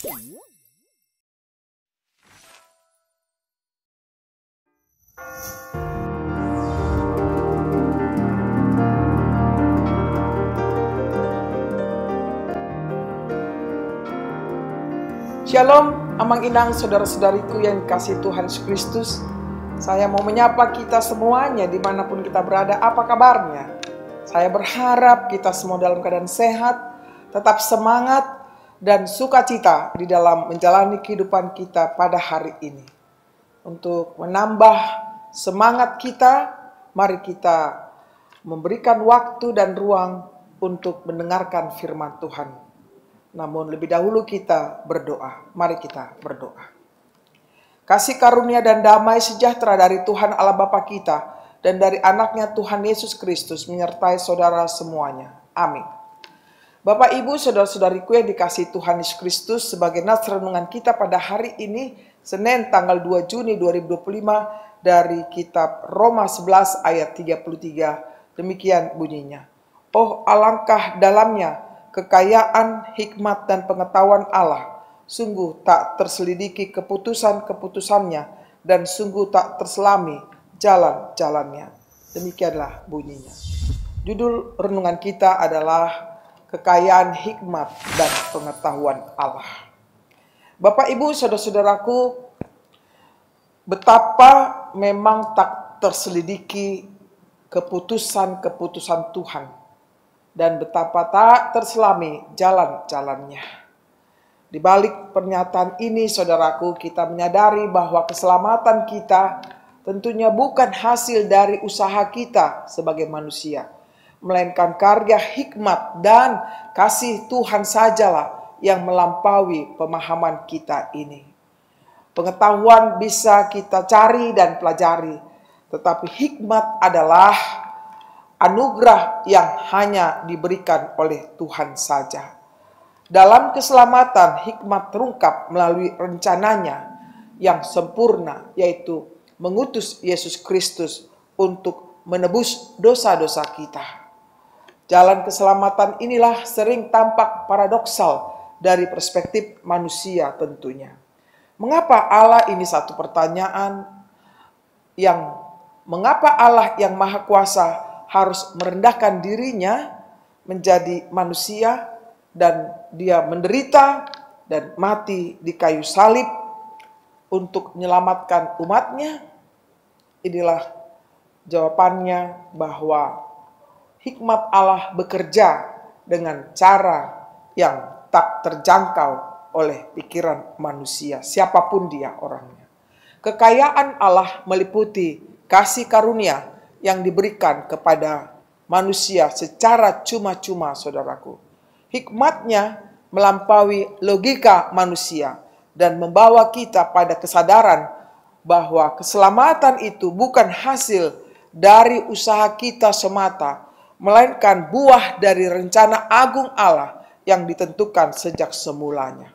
Shalom, Amang Inang, saudara-saudariku yang dikasihi Tuhan Yesus Kristus. Saya mau menyapa kita semuanya dimanapun kita berada. Apa kabarnya? Saya berharap kita semua dalam keadaan sehat, tetap semangat, dan sukacita di dalam menjalani kehidupan kita pada hari ini. Untuk menambah semangat kita, mari kita memberikan waktu dan ruang untuk mendengarkan firman Tuhan. Namun lebih dahulu kita berdoa. Mari kita berdoa. Kasih karunia dan damai sejahtera dari Tuhan Allah Bapa kita dan dari anaknya Tuhan Yesus Kristus menyertai saudara semuanya. Amin. Bapak, Ibu, saudara-saudariku yang dikasihi Tuhan Yesus Kristus, sebagai nats renungan kita pada hari ini, Senin tanggal 2 Juni 2025, dari kitab Roma 11 ayat 33, demikian bunyinya. Oh, alangkah dalamnya kekayaan, hikmat, dan pengetahuan Allah, sungguh tak terselidiki keputusan-keputusannya, dan sungguh tak terselami jalan-jalannya. Demikianlah bunyinya. Judul renungan kita adalah kekayaan, hikmat, dan pengetahuan Allah. Bapak, Ibu, saudara-saudaraku, betapa memang tak terselidiki keputusan-keputusan Tuhan, dan betapa tak terselami jalan-jalannya. Di balik pernyataan ini, saudaraku, kita menyadari bahwa keselamatan kita tentunya bukan hasil dari usaha kita sebagai manusia, melainkan karya hikmat dan kasih Tuhan sajalah yang melampaui pemahaman kita ini. Pengetahuan bisa kita cari dan pelajari, tetapi hikmat adalah anugerah yang hanya diberikan oleh Tuhan saja. Dalam keselamatan, hikmat terungkap melalui rencananya yang sempurna, yaitu mengutus Yesus Kristus untuk menebus dosa-dosa kita. Jalan keselamatan inilah sering tampak paradoksal dari perspektif manusia tentunya. Mengapa Allah ini satu pertanyaan mengapa Allah yang Maha Kuasa harus merendahkan dirinya menjadi manusia, dan dia menderita dan mati di kayu salib untuk menyelamatkan umatnya? Inilah jawabannya, bahwa hikmat Allah bekerja dengan cara yang tak terjangkau oleh pikiran manusia, siapapun dia orangnya. Kekayaan Allah meliputi kasih karunia yang diberikan kepada manusia secara cuma-cuma, saudaraku. Hikmatnya melampaui logika manusia dan membawa kita pada kesadaran bahwa keselamatan itu bukan hasil dari usaha kita semata, melainkan buah dari rencana agung Allah yang ditentukan sejak semulanya.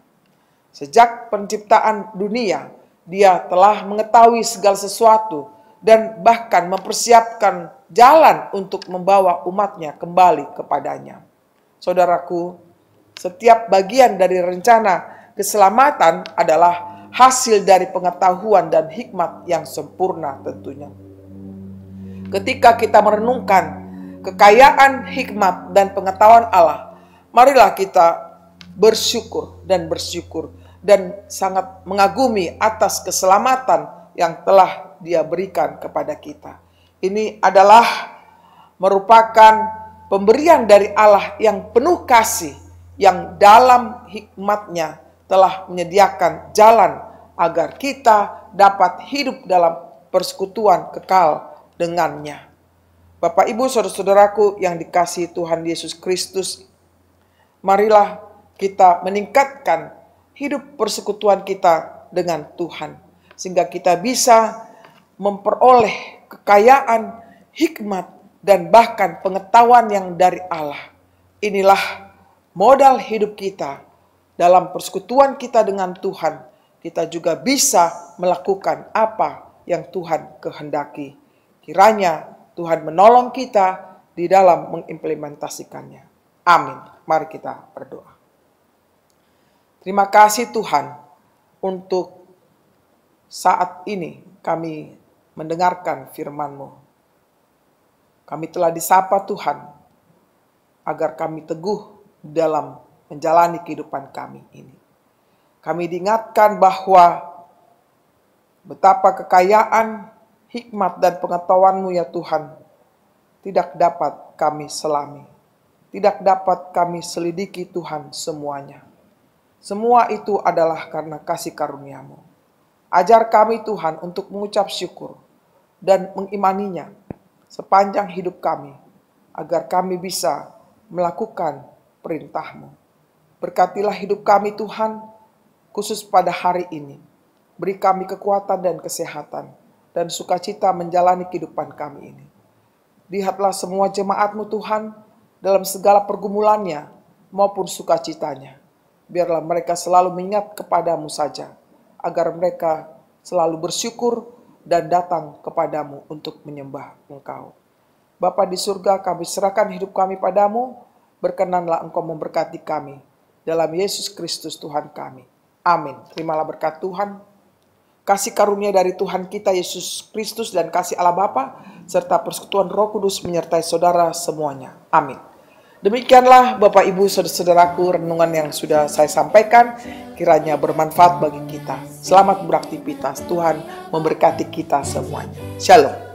Sejak penciptaan dunia, Dia telah mengetahui segala sesuatu dan bahkan mempersiapkan jalan untuk membawa umatnya kembali kepadanya. Saudaraku, setiap bagian dari rencana keselamatan adalah hasil dari pengetahuan dan hikmat yang sempurna tentunya. Ketika kita merenungkan kekayaan, hikmat, dan pengetahuan Allah, marilah kita bersyukur dan sangat mengagumi atas keselamatan yang telah Dia berikan kepada kita. Ini adalah merupakan pemberian dari Allah yang penuh kasih, yang dalam hikmatnya telah menyediakan jalan agar kita dapat hidup dalam persekutuan kekal dengannya. Bapak, Ibu, saudara-saudaraku yang dikasihi Tuhan Yesus Kristus, marilah kita meningkatkan hidup persekutuan kita dengan Tuhan, sehingga kita bisa memperoleh kekayaan, hikmat, dan bahkan pengetahuan yang dari Allah. Inilah modal hidup kita. Dalam persekutuan kita dengan Tuhan, kita juga bisa melakukan apa yang Tuhan kehendaki. Kiranya Tuhan menolong kita di dalam mengimplementasikannya. Amin. Mari kita berdoa. Terima kasih Tuhan untuk saat ini kami mendengarkan firman-Mu. Kami telah disapa Tuhan agar kami teguh dalam menjalani kehidupan kami ini. Kami diingatkan bahwa betapa kekayaan, hikmat dan pengetahuan-Mu ya Tuhan tidak dapat kami selami. Tidak dapat kami selidiki Tuhan semuanya. Semua itu adalah karena kasih karunia-Mu. Ajar kami Tuhan untuk mengucap syukur dan mengimaninya sepanjang hidup kami, agar kami bisa melakukan perintah-Mu. Berkatilah hidup kami Tuhan, khusus pada hari ini. Beri kami kekuatan dan kesehatan, dan sukacita menjalani kehidupan kami ini. Lihatlah semua jemaat-Mu Tuhan, dalam segala pergumulannya maupun sukacitanya. Biarlah mereka selalu mengingat kepada-Mu saja, agar mereka selalu bersyukur dan datang kepada-Mu untuk menyembah Engkau. Bapa di surga, kami serahkan hidup kami padamu, berkenanlah Engkau memberkati kami. Dalam Yesus Kristus Tuhan kami. Amin. Terimalah berkat Tuhan, kasih karunia dari Tuhan kita Yesus Kristus dan kasih Allah Bapa, serta persekutuan Roh Kudus menyertai saudara semuanya. Amin. Demikianlah Bapak Ibu Saudara-saudaraku renungan yang sudah saya sampaikan, kiranya bermanfaat bagi kita. Selamat beraktivitas, Tuhan memberkati kita semuanya. Shalom.